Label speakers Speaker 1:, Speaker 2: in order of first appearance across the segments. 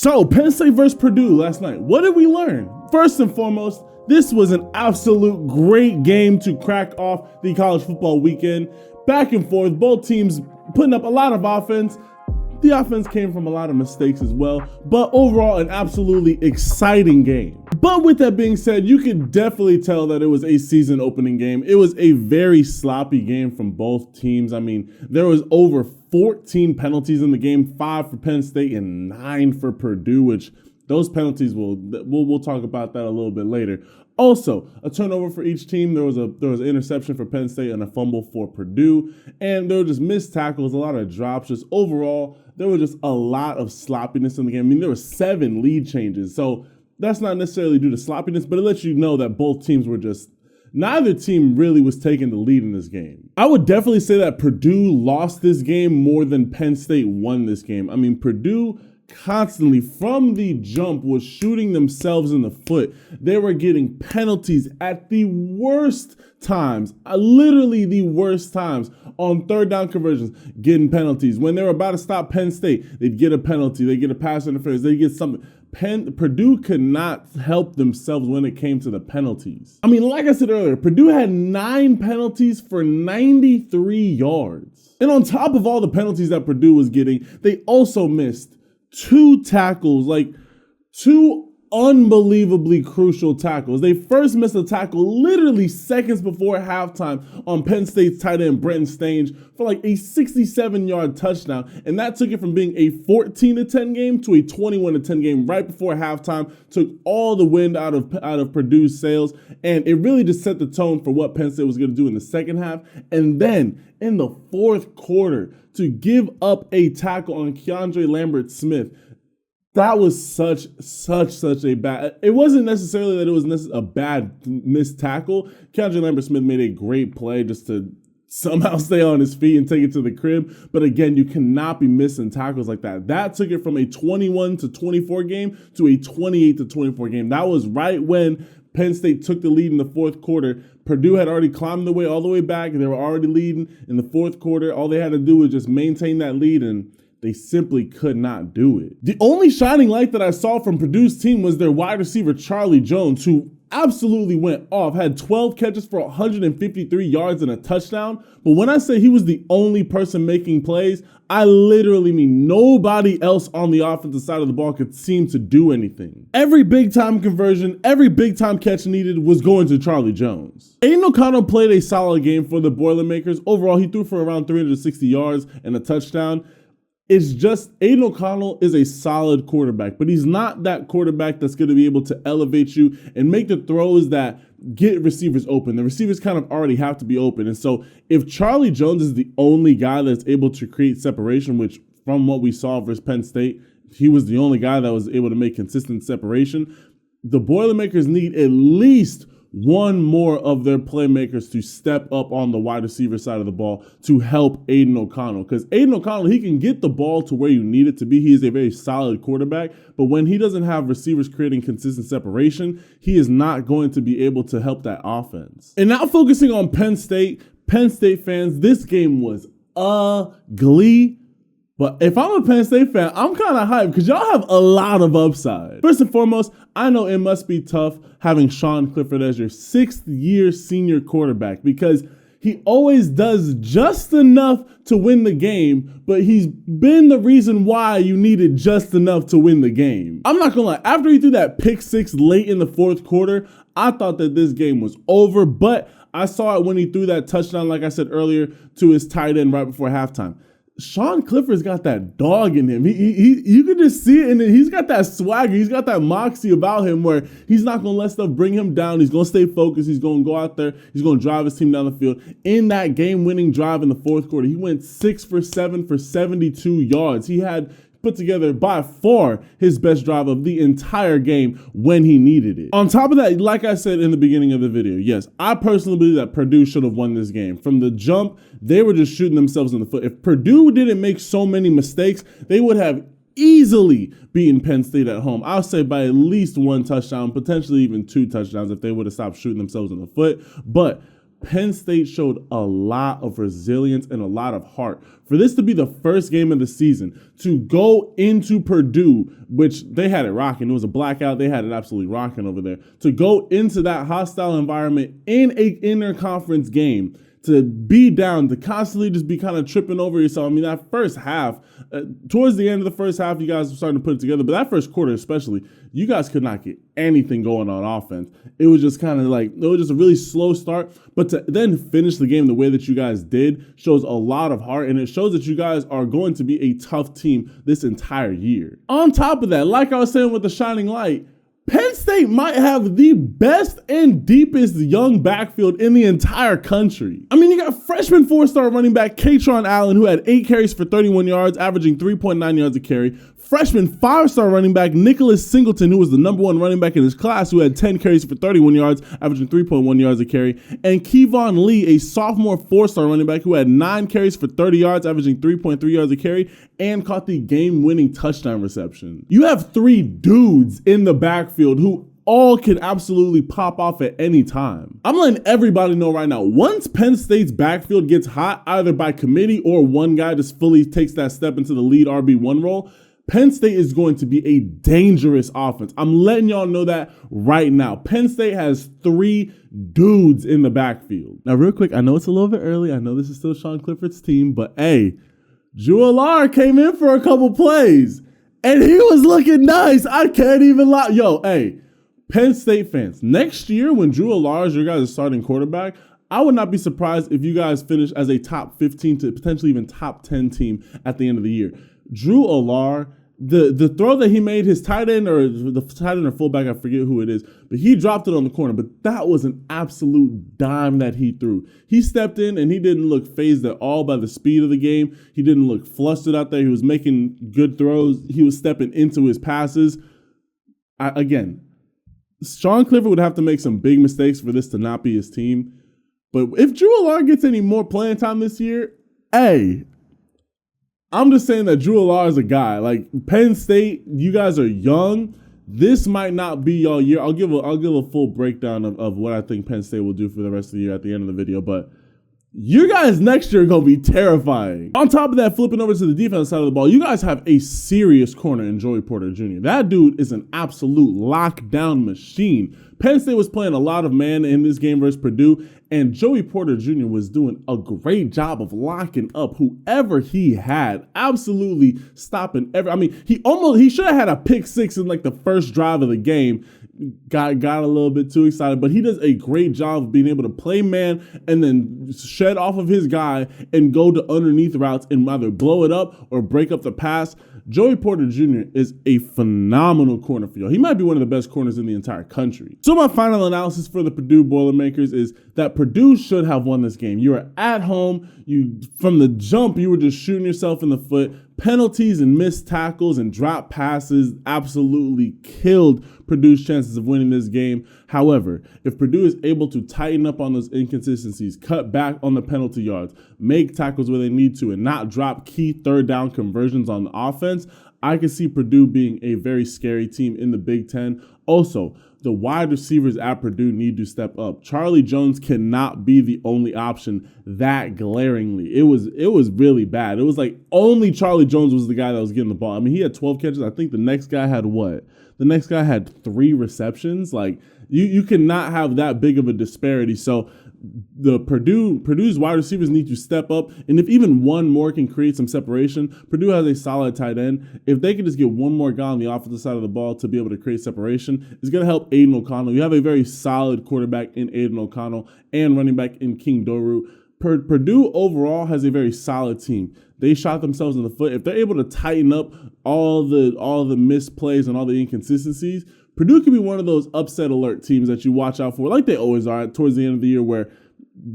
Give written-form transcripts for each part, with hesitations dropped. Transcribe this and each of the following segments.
Speaker 1: So, Penn State versus Purdue last night. What did we learn? First and foremost, this was an absolute great game to crack off the college football weekend. Back and forth, both teams putting up a lot of offense. The offense came from a lot of mistakes as well, but overall an absolutely exciting game. But with that being said, you could definitely tell that it was a season opening game. It was a very sloppy game from both teams. I mean, there was over 14 penalties in the game, 5 for Penn State and 9 for Purdue, which those penalties we'll talk about that a little bit later. Also, a turnover for each team. There was an interception for Penn State and a fumble for Purdue, and there were just missed tackles, a lot of drops. Just overall, there was just a lot of sloppiness in the game. I mean, there were 7 lead changes, so that's not necessarily due to sloppiness, but it lets you know that both teams were just, neither team really was taking the lead in this game. I would definitely say that Purdue lost this game more than Penn State won this game. I mean, Purdue constantly from the jump was shooting themselves in the foot. They were getting penalties at the worst times, literally the worst times on third down conversions, getting penalties. When they were about to stop Penn State, they'd get a penalty, they'd get a pass interference, they'd get something. Purdue could not help themselves when it came to the penalties. I mean, like I said earlier, Purdue had 9 penalties for 93 yards. And on top of all the penalties that Purdue was getting, they also missed 2 tackles, like 2 unbelievably crucial tackles. They first missed a tackle literally seconds before halftime on Penn State's tight end Brenton Stange for like a 67-yard touchdown, and that took it from being a 14-10 game to a 21-10 game right before halftime. Took all the wind out of Purdue's sails, and it really just set the tone for what Penn State was going to do in the second half. And then in the fourth quarter, to give up a tackle on Keandre Lambert-Smith, that was such a bad, it wasn't necessarily that it was a bad missed tackle. Keandre Lambert-Smith made a great play just to somehow stay on his feet and take it to the crib. But again, you cannot be missing tackles like that. That took it from a 21-24 game to a 28-24 game. That was right when Penn State took the lead in the fourth quarter. Purdue had already climbed their way all the way back, and they were already leading in the fourth quarter. All they had to do was just maintain that lead, and they simply could not do it. The only shining light that I saw from Purdue's team was their wide receiver, Charlie Jones, who absolutely went off, had 12 catches for 153 yards and a touchdown. But when I say he was the only person making plays, I literally mean nobody else on the offensive side of the ball could seem to do anything. Every big time conversion, every big time catch needed was going to Charlie Jones. Aiden O'Connell played a solid game for the Boilermakers. Overall, he threw for around 360 yards and a touchdown. It's just Aiden O'Connell is a solid quarterback, but he's not that quarterback that's going to be able to elevate you and make the throws that get receivers open. The receivers kind of already have to be open. And so if Charlie Jones is the only guy that's able to create separation, which from what we saw versus Penn State, he was the only guy that was able to make consistent separation, the Boilermakers need at least one more of their playmakers to step up on the wide receiver side of the ball to help Aiden O'Connell. Because Aiden O'Connell, he can get the ball to where you need it to be. He is a very solid quarterback. But when he doesn't have receivers creating consistent separation, he is not going to be able to help that offense. And now focusing on Penn State fans, this game was ugly. But if I'm a Penn State fan, I'm kind of hyped because y'all have a lot of upside. First and foremost, I know it must be tough having Sean Clifford as your 6th-year senior quarterback because he always does just enough to win the game, but he's been the reason why you needed just enough to win the game. I'm not going to lie. After he threw that pick 6 late in the fourth quarter, I thought that this game was over, but I saw it when he threw that touchdown, like I said earlier, to his tight end right before halftime. Sean Clifford's got that dog in him. You can just see it, and he's got that swagger. He's got that moxie about him where he's not going to let stuff bring him down. He's going to stay focused. He's going to go out there. He's going to drive his team down the field. In that game-winning drive in the fourth quarter, he went 6 for 7 for 72 yards. He had put together by far his best drive of the entire game when he needed it. On top of that, like I said in the beginning of the video, yes, I personally believe that Purdue should have won this game. From the jump, they were just shooting themselves in the foot. If Purdue didn't make so many mistakes, they would have easily beaten Penn State at home. I'll say by at least 1 touchdown, potentially even 2 touchdowns if they would have stopped shooting themselves in the foot. But Penn State showed a lot of resilience and a lot of heart. For this to be the first game of the season, to go into Purdue, which they had it rocking. It was a blackout. They had it absolutely rocking over there. To go into that hostile environment in a interconference game, to be down, to constantly just be kind of tripping over yourself. I mean, that first half, towards the end of the first half, you guys were starting to put it together. But that first quarter especially, you guys could not get anything going on offense. It was just kind of like, it was just a really slow start. But to then finish the game the way that you guys did shows a lot of heart. And it shows that you guys are going to be a tough team this entire year. On top of that, like I was saying with the shining light, Penn State might have the best and deepest young backfield in the entire country. I mean, you got freshman 4-star running back Katron Allen, who had 8 carries for 31 yards, averaging 3.9 yards a carry. Freshman 5-star running back Nicholas Singleton, who was the #1 running back in his class, who had 10 carries for 31 yards, averaging 3.1 yards a carry. And Kevon Lee, a sophomore 4-star running back, who had 9 carries for 30 yards, averaging 3.3 yards a carry, and caught the game-winning touchdown reception. You have 3 dudes in the backfield who all can absolutely pop off at any time. I'm letting everybody know right now, once Penn State's backfield gets hot, either by committee or one guy just fully takes that step into the lead RB1 role, Penn State is going to be a dangerous offense. I'm letting y'all know that right now. Penn State has 3 dudes in the backfield. Now, real quick, I know it's a little bit early. I know this is still Sean Clifford's team, but hey, Drew Allar came in for a couple plays, and he was looking nice. I can't even lie. Yo, hey, Penn State fans, next year when Drew Allar is your guys' starting quarterback, I would not be surprised if you guys finish as a top 15 to potentially even top 10 team at the end of the year. Drew Allar, the throw that he made, his tight end or fullback, I forget who it is, but he dropped it on the corner. But that was an absolute dime that he threw. He stepped in and he didn't look fazed at all by the speed of the game. He didn't look flustered out there. He was making good throws. He was stepping into his passes. Again, Sean Clifford would have to make some big mistakes for this to not be his team. But if Drew Allar gets any more playing time this year, hey, I'm just saying that Drew Allar is a guy. Like, Penn State, you guys are young. This might not be y'all year. I'll give a full breakdown of what I think Penn State will do for the rest of the year at the end of the video. But you guys next year are going to be terrifying. On top of that, flipping over to the defense side of the ball, you guys have a serious corner in Joey Porter Jr. That dude is an absolute lockdown machine. Penn State was playing a lot of man in this game versus Purdue, and Joey Porter Jr. was doing a great job of locking up whoever he had, absolutely stopping every. I mean, he should have had a pick 6 in like the first drive of the game. Got a little bit too excited, but he does a great job of being able to play man and then shed off of his guy and go to underneath routes and either blow it up or break up the pass. Joey Porter Jr. is a phenomenal corner for y'all. He might be one of the best corners in the entire country. So my final analysis for the Purdue Boilermakers is that Purdue should have won this game. You were at home. From the jump, you were just shooting yourself in the foot. Penalties and missed tackles and drop passes absolutely killed Purdue's chances of winning this game. However, if Purdue is able to tighten up on those inconsistencies, cut back on the penalty yards, make tackles where they need to, and not drop key third down conversions on the offense, I can see Purdue being a very scary team in the Big Ten. Also, the wide receivers at Purdue need to step up. Charlie Jones cannot be the only option that glaringly. It was really bad. It was like only Charlie Jones was the guy that was getting the ball. I mean, he had 12 catches. I think the next guy had what? The next guy had 3 receptions. Like, you cannot have that big of a disparity. So the Purdue's wide receivers need to step up, and if even one more can create some separation, Purdue has a solid tight end. If they can just get one more guy on the offensive side of the ball to be able to create separation, it's going to help Aiden O'Connell. You have a very solid quarterback in Aiden O'Connell and running back in King Doru. Purdue overall has a very solid team. They shot themselves in the foot. If they're able to tighten up all the missed plays and all the inconsistencies, Purdue could be one of those upset alert teams that you watch out for, like they always are towards the end of the year, where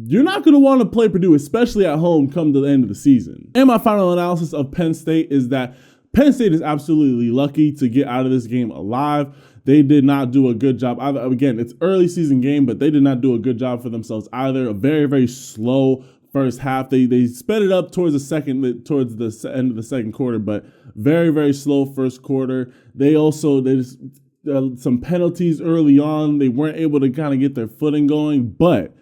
Speaker 1: you're not going to want to play Purdue, especially at home, come to the end of the season. And my final analysis of Penn State is that Penn State is absolutely lucky to get out of this game alive. They did not do a good job either. Again, it's early season game, but they did not do a good job for themselves either. A very, very slow first half. They sped it up towards the end of the second quarter, but very, very slow first quarter. They just some penalties early on. They weren't able to kind of get their footing going, but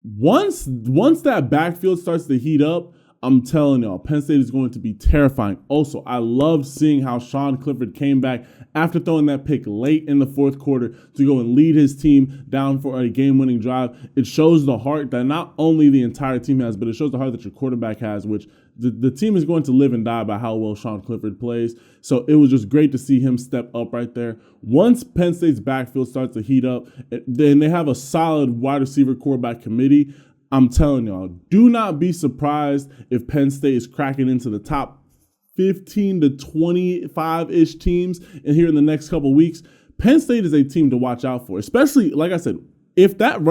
Speaker 1: Once that backfield starts to heat up, I'm telling y'all, Penn State is going to be terrifying. Also, I loved seeing how Sean Clifford came back after throwing that pick late in the fourth quarter to go and lead his team down for a game-winning drive. It shows the heart that not only the entire team has, but it shows the heart that your quarterback has, which the team is going to live and die by how well Sean Clifford plays. So it was just great to see him step up right there. Once Penn State's backfield starts to heat up, then they have a solid wide receiver quarterback committee. I'm telling y'all, do not be surprised if Penn State is cracking into the top 15 to 25-ish teams in here in the next couple weeks. Penn State is a team to watch out for, especially, like I said, if that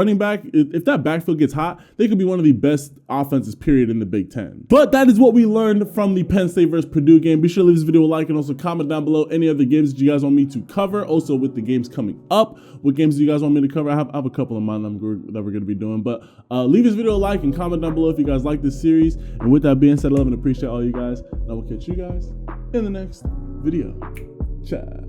Speaker 1: backfield gets hot, they could be one of the best offenses, period, in the Big Ten. But that is what we learned from the Penn State versus Purdue game. Be sure to leave this video a like and also comment down below any other games that you guys want me to cover. Also, with the games coming up, what games do you guys want me to cover? I have a couple of mine that we're going to be doing. But leave this video a like and comment down below if you guys like this series. And with that being said, I love and appreciate all you guys. And I will catch you guys in the next video. Ciao.